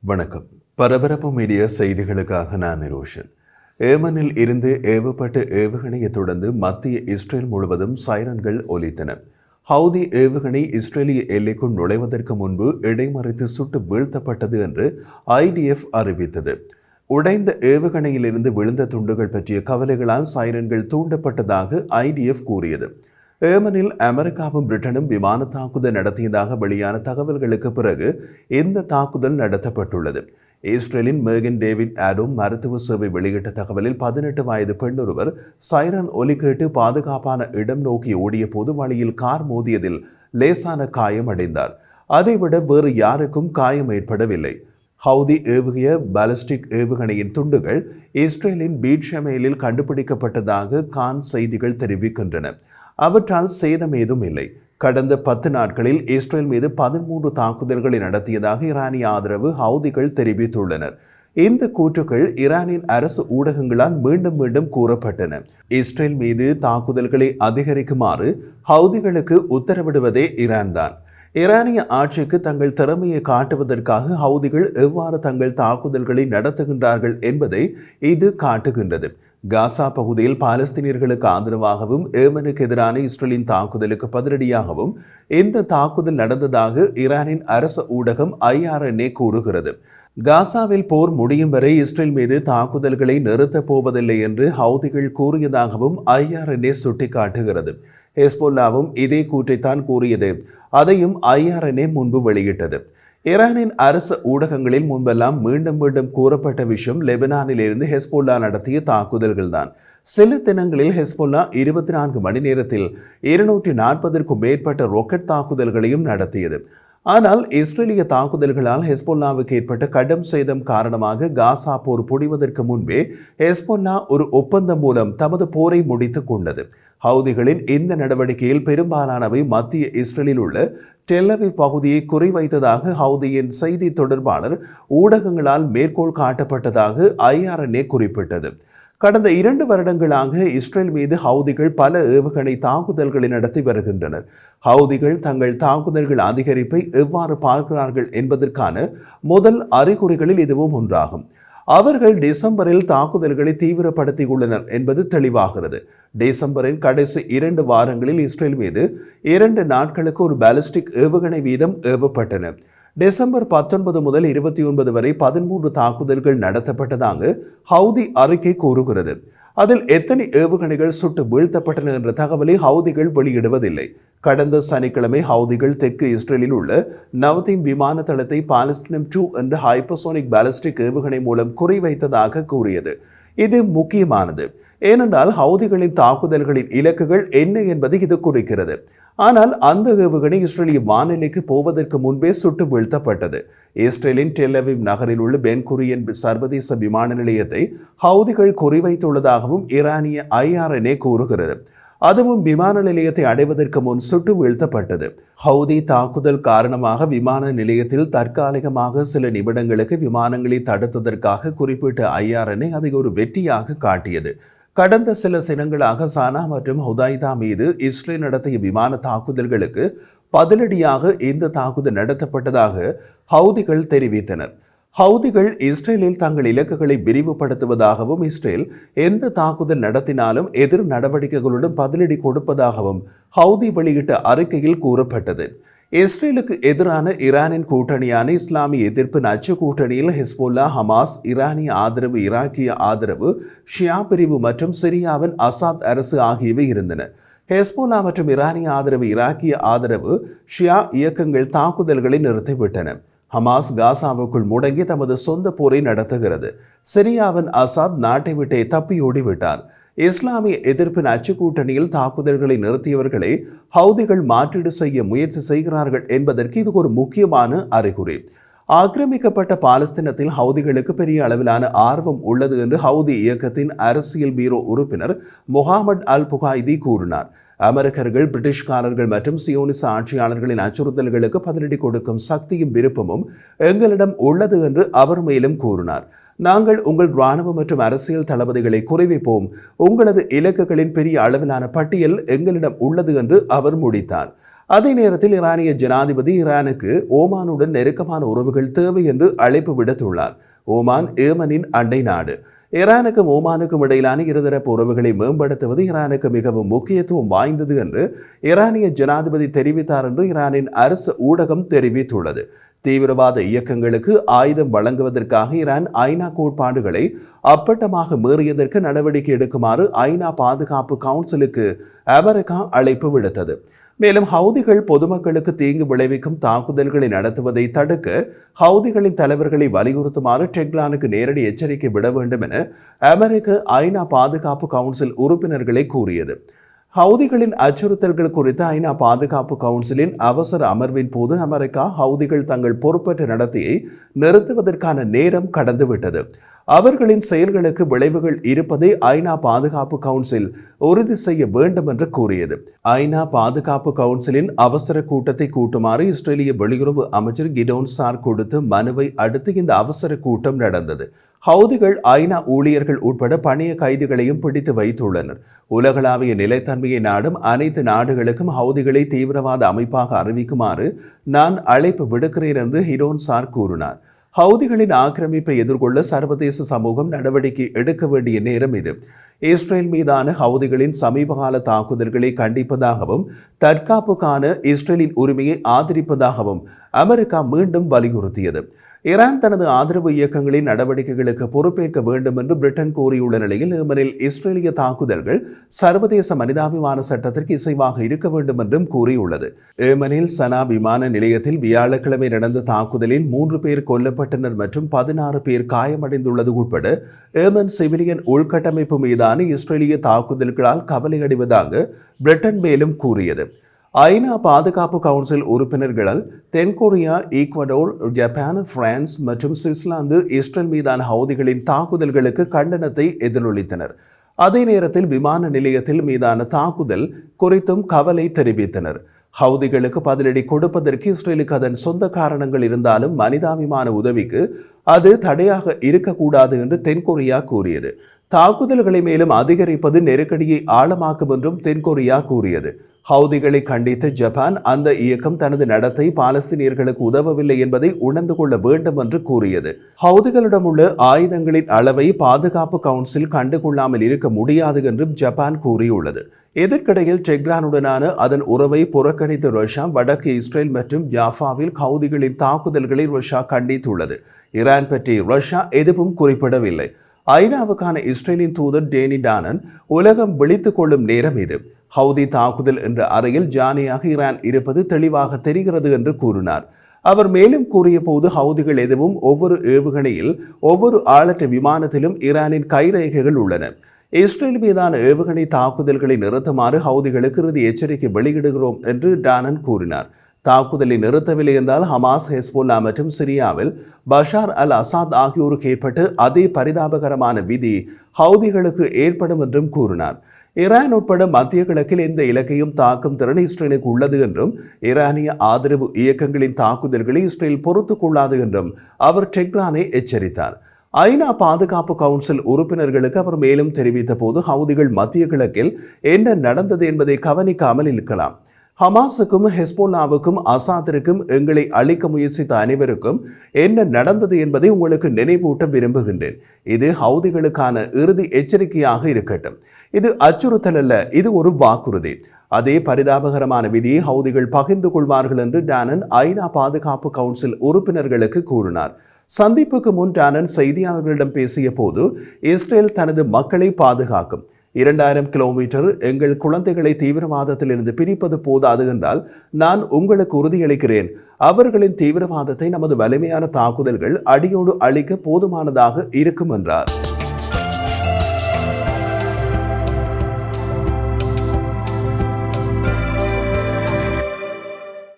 வணக்கம். பரபரப்பு மீடியா செய்திகளுக்காக நான் நிரோஷன். ஏமனில் இருந்து ஏவப்பட்ட ஏவுகணையை தொடர்ந்து மத்திய இஸ்ரேல் முழுவதும் சைரன்கள் ஒலித்தன. ஹவுதி ஏவுகணை இஸ்ரேலிய எல்லைக்குள் நுழைவதற்கு முன்பு இடைமறித்து சுட்டு வீழ்த்தப்பட்டது என்று IDF அறிவித்தது. உடைந்த ஏவுகணையிலிருந்து விழுந்த துண்டுகள் பற்றிய கவலைகளால் சைரன்கள் தூண்டப்பட்டதாக IDF கூறியது. ஏமனில் அமெரிக்காவும் பிரிட்டனும் விமான தாக்குதல் நடத்தியதாக வெளியான தகவல்களுக்கு பிறகு இந்த தாக்குதல் நடத்தப்பட்டுள்ளது. இஸ்ரேலின் மேகன் டேவிட் ஆடோம் மருத்துவ சேவை வெளியிட்ட தகவலில் 18 வயது பெண்ணொருவர் சைரன் ஒலி கேட்டு பாதுகாப்பான இடம் நோக்கி ஓடிய போது வழியில் கார் மோதியதில் லேசான காயம் அடைந்தார். அதைவிட வேறு யாருக்கும் காயம் ஏற்படவில்லை. ஹவுதி ஏவுகிய பாலிஸ்டிக் ஏவுகணையின் துண்டுகள் இஸ்ரேலின் பீட்ஷமேலில் கண்டுபிடிக்கப்பட்டதாக கான் செய்திகள் தெரிவிக்கின்றன. அவற்றால் சேதம் ஏதும் இல்லை. கடந்த 10 நாட்களில் இஸ்ரேல் மீது 13 தாக்குதல்களை நடத்தியதாக ஈரானிய ஆதரவு ஹவுதிகள் தெரிவித்துள்ளனர். இந்த கூற்றுக்கள் ஈரானின் அரசு ஊடகங்களால் மீண்டும் மீண்டும் கூறப்பட்டன. இஸ்ரேல் மீது தாக்குதல்களை அதிகரிக்குமாறு ஹவுதிகளுக்கு உத்தரவிடுவதே ஈரான் தான். ஈரானிய ஆட்சிக்கு தங்கள் திறமையை காட்டுவதற்காக ஹவுதிகள் எவ்வாறு தங்கள் தாக்குதல்களை நடத்துகின்றார்கள் என்பதை இது காட்டுகின்றது. காசா பகுதியில் பாலஸ்தீனியர்களுக்கு ஆதரவாகவும் ஏமனுக்கு எதிரான இஸ்ரேலின் தாக்குதலுக்கு பதிலடியாகவும் இந்த தாக்குதல் நடந்ததாக ஈரானின் அரசு ஊடகம் IRNA கூறுகிறது. காசாவில் போர் முடியும் வரை இஸ்ரேல் மீது தாக்குதல்களை நிறுத்தப் போவதில்லை என்று ஹவுதிகள் கூறியதாகவும் IRNA சுட்டிக்காட்டுகிறது. ஹெஸ்போல்லாவும் இதே கூற்றைத்தான் கூறியது. அதையும் IRNA முன்பு வெளியிட்டது. ஈரானின் அரசு ஊடகங்களில் முன்பெல்லாம் மீண்டும் மீண்டும் கூறப்பட்ட விஷயம் லெபனானில் இருந்து ஹெஸ்போல்லா நடத்திய தாக்குதல்கள் தான். சில தினங்களில் ஹெஸ்போல்லா 24 மணி நேரத்தில் 240க்கும் மேற்பட்ட ராக்கெட் தாக்குதல்களையும் நடத்தியது. ஆனால் இஸ்ரேலிய தாக்குதல்களால் ஹெஸ்போல்லாவுக்கு ஏற்பட்ட கடும் சேதம் காரணமாக காசா போர் முடிவதற்கு முன்பே ஹெஸ்போல்லா ஒரு ஒப்பந்தம் மூலம் தமது போரை முடித்துக் கொண்டது. ஹவுதிகளின் இந்த நடவடிக்கையில் பெரும்பாலானவை மத்திய இஸ்ரேலில் உள்ள டெல் அவீவ் பகுதியை குறிவைத்ததாக ஹவுதியின் செய்தி தொடர்பாளர் ஊடகங்களால் மேற்கோள் காட்டப்பட்டதாக IRNA குறிப்பிட்டது. கடந்த 2 வருடங்களாக இஸ்ரேல் மீது ஹவுதிகள் பல ஏவுகணை தாக்குதல்களை நடத்தி வருகின்றனர். ஹவுதிகள் தங்கள் தாக்குதல்கள் அதிகரிப்பை எவ்வாறு பார்க்கிறார்கள் என்பதற்கான முதல் அறிகுறிகளில் இதுவும் ஒன்றாகும். அவர்கள் டிசம்பரில் தாக்குதல்களை தீவிரப்படுத்தியுள்ளனர் என்பது தெளிவாகிறது. டிசம்பரின் கடைசி 2 வாரங்களில் இஸ்ரேல் மீது 2 நாட்களுக்கு ஒரு பாலிஸ்டிக் ஏவுகணை வீதம் ஏவப்பட்டன. டிசம்பர் 19 முதல் 29 வரை 13 தாக்குதல்கள் நடத்தப்பட்டதாக ஹவுதி அறிக்கை கூறுகிறது. அதில் எத்தனை ஏவுகணைகள் சுட்டு வீழ்த்தப்பட்டன என்ற தகவலை ஹவுதிகள் வெளியிடுவதில்லை. கடந்த சனிக்கிழமை ஹவுதிகள் தெற்கு இஸ்ரேலில் உள்ள நவதீம் விமான தளத்தை பாலஸ்தீனம் 2 என்ற ஹைப்பர்சோனிக் பாலிஸ்டிக் ஏவுகணை மூலம் குறிவைத்ததாக கூறியது. இது முக்கியமானது. ஏனென்றால் ஹவுதிகளின் தாக்குதல்களின் இலக்குகள் என்ன என்பதை இது குறிக்கிறது. ஆனால் அந்த ஏவுகணை இஸ்ரேலிய வானிலைக்கு போவதற்கு முன்பே சுட்டு வீழ்த்தப்பட்டது. இஸ்ரேலின் டெல் அவீவ் நகரில் உள்ள பென் குரியன் சர்வதேச விமான நிலையத்தை ஹவுதிகள் குறிவைத்துள்ளதாகவும் ஈரானிய IRNA கூறுகிறது. அதுவும் விமான நிலையத்தை அடைவதற்கு முன் சுட்டு வீழ்த்தப்பட்டது. ஹவுதி தாக்குதல் காரணமாக விமான நிலையத்தில் தற்காலிகமாக சில நிமிடங்களுக்கு விமானங்களை தடுத்ததற்காக குறிப்பிட்ட IRNA அதை ஒரு வெற்றியாக காட்டியது. கடந்த சில தினங்களாக சானா மற்றும் ஹுதைதா மீது இஸ்ரேல் நடத்திய விமான தாக்குதல்களுக்கு பதிலடியாக இந்த தாக்குதல் நடத்தப்பட்டதாக ஹவுதிகள் தெரிவித்தனர். ஹவுதிகள் இஸ்ரேலில் தங்கள் இலக்குகளை விரிவுபடுத்துவதாகவும் இஸ்ரேல் எந்த தாக்குதல் நடத்தினாலும் எதிர் நடவடிக்கைகளுடன் பதிலடி கொடுப்பதாகவும் ஹவுதி வெளியிட்ட அறிக்கையில் கூறப்பட்டது. இஸ்ரேலுக்கு எதிரான ஈரானின் கூட்டணியான இஸ்லாமிய எதிர்ப்பு நச்சு கூட்டணியில் ஹெஸ்போல்லா, ஹமாஸ், ஈரானிய ஆதரவு, ஈராக்கிய ஆதரவு, ஷியா பிரிவு மற்றும் சிரியாவின் அசாத் அரசு ஆகியவை இருந்தன. ஹெஸ்போல்லா மற்றும் ஈரானிய ஆதரவு, ஈராக்கிய ஆதரவு, ஷியா இயக்கங்கள் தாக்குதல்களை நிறுத்திவிட்டன. ஹமாஸ் காசாவுக்குள் முடங்கி தமது சொந்த போரை நடத்துகிறது. சிரியாவின் அசாத் நாட்டை விட்டே தப்பியோடிவிட்டார். இஸ்லாமிய எதிர்ப்பு நச்சு கூட்டணியில் தாக்குதல்களை நிறுத்தியவர்களை ஹவுதிகள் மாற்றீடு செய்ய முயற்சி செய்கிறார்கள் என்பதற்கு இது ஒரு முக்கியமான அறிகுறி. ஆக்கிரமிக்கப்பட்ட பாலஸ்தீனத்தில் ஹவுதிகளுக்கு பெரிய அளவிலான ஆர்வம் உள்ளது என்று ஹவுதி இயக்கத்தின் அரசியல் பீரோ உறுப்பினர் முஹம்மது அல் புகாய்தி கூறினார். அமெரிக்கர்கள், பிரிட்டிஷ்காரர்கள் மற்றும் சியோனிச ஆட்சியாளர்களின் அச்சுறுத்தல்களுக்கு பதிலடி கொடுக்கும் சக்தியும் விருப்பமும் எங்களிடம் உள்ளது என்று அவர் மேலும் கூறினார். நாங்கள் உங்கள் இராணுவ மற்றும் அரசியல் தளபதிகளை குறிவைப்போம். உங்களது இலக்குகளின் பெரிய அளவிலான பட்டியல் எங்களிடம் உள்ளது என்று அவர் முடித்தார். அதே நேரத்தில் ஈரானிய ஜனாதிபதி ஈரானுக்கு ஓமானுடன் நெருக்கமான உறவுகள் தேவை என்று அழைப்பு விடுத்துள்ளார். ஓமான் ஏமனின் அண்டை நாடு. ஈரானுக்கும் ஓமானுக்கும் இடையிலான இருதரப்பு உறவுகளை மேம்படுத்துவது ஈரானுக்கு மிகவும் முக்கியத்துவம் வாய்ந்தது என்று ஈரானிய ஜனாதிபதி தெரிவித்தார் என்று ஈரானின் அரசு ஊடகம் தெரிவித்துள்ளது. தீவிரவாத இயக்கங்களுக்கு ஆயுதம் வழங்குவதற்காக ஈரான் ஐநா கோட்பாடுகளை அப்பட்டமாக மீறியதற்கு நடவடிக்கை எடுக்குமாறு ஐநா பாதுகாப்பு கவுன்சிலுக்கு அமெரிக்கா அழைப்பு விடுத்தது. மேலும் ஹவுதிகள் பொதுமக்களுக்கு தீங்கு விளைவிக்கும் தாக்குதல்களை நடத்துவதை தடுக்க ஹவுதிகளின் தலைவர்களை வலியுறுத்துமாறு டெஹ்ரானுக்கு நேரடி எச்சரிக்கை விட வேண்டும் என அமெரிக்க ஐநா பாதுகாப்பு கவுன்சில் உறுப்பினர்களை கூறியது. ஹவுதிகளின் அச்சுறுத்தல்கள் குறித்த ஐநா பாதுகாப்பு கவுன்சிலின் அவசர அமர்வின் போது அமெரிக்கா ஹவுதிகள் தங்கள் பொறுப்பற்ற நடத்தையை நிறுத்துவதற்கான நேரம் கடந்துவிட்டது, அவர்களின் செயல்களுக்கு விளைவுகள் இருப்பதை ஐநா பாதுகாப்பு கவுன்சில் உறுதி செய்ய வேண்டும் என்று கூறியது. ஐநா பாதுகாப்பு கவுன்சிலின் அவசர கூட்டத்தை கூட்டுமாறு இஸ்ரேலிய வெளியுறவு அமைச்சர் கிடோன் சார் கொடுத்த மனுவை அடுத்து இந்த அவசர கூட்டம் நடந்தது. ஹவுதிகள் ஐநா ஊழியர்கள் உட்பட பணிய கைதிகளையும் பிடித்து வைத்துள்ளனர். உலகளாவிய நிலைத்தன்மையை நாடும் அனைத்து நாடுகளுக்கும் ஹவுதிகளை தீவிரவாத அமைப்பாக அறிவிக்குமாறு நான் அழைப்பு விடுக்கிறேன் என்று கிடோன் சார் கூறினார். ஹவுதிகளின் ஆக்கிரமிப்பை எதிர்கொள்ள சர்வதேச சமூகம் நடவடிக்கை எடுக்க வேண்டிய நேரம் இது. இஸ்ரேல் மீதான ஹவுதிகளின் சமீபகால தாக்குதல்களை கண்டிப்பதாகவும் தற்காப்புக்கான இஸ்ரேலின் உரிமையை ஆதரிப்பதாகவும் அமெரிக்கா மீண்டும் வலியுறுத்தியது. ஈரான் தனது ஆதரவு இயக்கங்களின் நடவடிக்கைகளுக்கு பொறுப்பேற்க வேண்டும் என்று பிரிட்டன் கூறியுள்ள நிலையில் ஏமனில் இஸ்ரேலிய தாக்குதல்கள் சர்வதேச மனிதாபிமான சட்டத்திற்கு இசைவாக இருக்க வேண்டும் என்றும் கூறியுள்ளது. ஏமனில் சனா விமான நிலையத்தில் வியாழக்கிழமை நடந்த தாக்குதலில் 3 பேர் கொல்லப்பட்டனர் மற்றும் 16 பேர் காயமடைந்துள்ளது உட்பட ஏமன் சிவிலியன் உள்கட்டமைப்பு மீதான இஸ்ரேலிய தாக்குதல்களால் கவலையடைவதாக பிரிட்டன் மேலும் கூறியது. ஐநா பாதுகாப்பு கவுன்சில் உறுப்பினர்களால் தென்கொரியா, ஈக்வடோர், ஜப்பான், பிரான்ஸ் மற்றும் சுவிட்சர்லாந்து இஸ்ரேல் மீதான ஹவுதிகளின் தாக்குதல்களுக்கு கண்டனத்தை எதிரொலித்தனர். அதே நேரத்தில் விமான நிலையத்தில் மீதான தாக்குதல் குறித்தும் கவலை தெரிவித்தனர். ஹவுதிகளுக்கு பதிலடி கொடுப்பதற்கு இஸ்ரேலுக்கு அதன் சொந்த காரணங்கள் இருந்தாலும் மனிதாபிமான உதவிக்கு அது தடையாக இருக்கக்கூடாது என்று தென்கொரியா கூறியது. தாக்குதல்களை மேலும் அதிகரிப்பது நெருக்கடியை ஆழமாக்கும் என்றும் தென்கொரியா கூறியது. ஹவுதிகளை கண்டித்து ஜப்பான் அந்த இயக்கம் தனது நடத்தை பாலஸ்தீனியர்களுக்கு உதவவில்லை என்பதை உணர்ந்து கொள்ள வேண்டும் என்று கூறியது. ஹவுதிகளிடம் உள்ள ஆயுதங்களின் அளவை பாதுகாப்பு கவுன்சில் கண்டுகொள்ளாமல் இருக்க முடியாது என்றும் ஜப்பான் கூறியுள்ளது. இதற்கிடையில் டெஹ்ரானுடனான அதன் உறவை புறக்கணித்த ரஷ்யா வடக்கு இஸ்ரேல் மற்றும் ஜாஃபாவில் ஹவுதிகளின் தாக்குதல்களை ரஷ்யா கண்டித்துள்ளது. ஈரான் பற்றி ரஷ்யா எதுவும் குறிப்பிடவில்லை. ஐநாவுக்கான இஸ்ரேலின் தூதர் டேனி டானன் உலகம் விழித்துக் கொள்ளும் நேரம் இது. ஹவுதி தாக்குதல் என்ற அறையில் ஜானியாக ஈரான் இருப்பது தெளிவாக தெரிகிறது என்று கூறினார். அவர் மேலும் கூறிய போது ஹவுதிகள் எதுவும் ஒவ்வொரு ஏவுகணையில் ஒவ்வொரு ஆளற்ற விமானத்திலும் ஈரானின் கைரேகைகள் உள்ளன. இஸ்ரேல் மீதான ஏவுகணை தாக்குதல்களை நிறுத்துமாறு ஹவுதிகளுக்கு இறுதி எச்சரிக்கை வெளியிடுகிறோம் என்று டானன் கூறினார். தாக்குதலை நிறுத்தவில்லை என்றால் ஹமாஸ், ஹெஸ்போல்லா மற்றும் சிரியாவில் பஷார் அல் அசாத் ஆகியோருக்கு ஏற்பட்டு அதே பரிதாபகரமான விதி ஹவுதிகளுக்கு ஏற்படும் என்றும் கூறினார். ஈரான் உட்பட மத்திய கிழக்கில் எந்த இலக்கையும் தாக்கும் திறன் இஸ்ரேலுக்கு உள்ளது என்றும் ஈரானிய ஆதரவு இயக்கங்களின் தாக்குதல்களை இஸ்ரேல் பொறுத்துக் கொள்ளாது என்றும் அவர் டெஹ்ரானை எச்சரித்தார். ஐநா பாதுகாப்பு கவுன்சில் உறுப்பினர்களுக்கு அவர் மேலும் தெரிவித்த போது ஹவுதிகள் மத்திய கிழக்கில் என்ன நடந்தது என்பதை கவனிக்காமல் இருக்கலாம். ஹமாஸுக்கும் ஹெஸ்போல்லாவுக்கும் அசாத்திற்கும் எங்களை அழிக்க முயற்சித்த அனைவருக்கும் என்ன நடந்தது என்பதை உங்களுக்கு நினைவூட்ட விரும்புகின்றேன். இது ஹவுதிகளுக்கான இறுதி எச்சரிக்கையாக இருக்கட்டும். இது அச்சுறுத்தல் அல்ல, இது ஒரு வாக்குறுதி. அதே பரிதாபகரமான விதியை ஹவுதிகள் பகிர்ந்து கொள்வார்கள் என்று டானன் ஐநா பாதுகாப்பு கவுன்சில் உறுப்பினர்களுக்கு கூறினார். சந்திப்புக்கு முன் டானன் செய்தியாளர்களிடம் பேசிய போது இஸ்ரேல் தனது மக்களை பாதுகாக்கும். 2000 கிலோமீட்டர் எங்கள் குழந்தைகளை தீவிரவாதத்திலிருந்து பிரிப்பது போதாது என்றால் நான் உங்களுக்கு உறுதியளிக்கிறேன், அவர்களின் தீவிரவாதத்தை நமது வலிமையான தாக்குதல்கள் அடியோடு அழிக்க போதுமானதாக இருக்கும் என்றார்.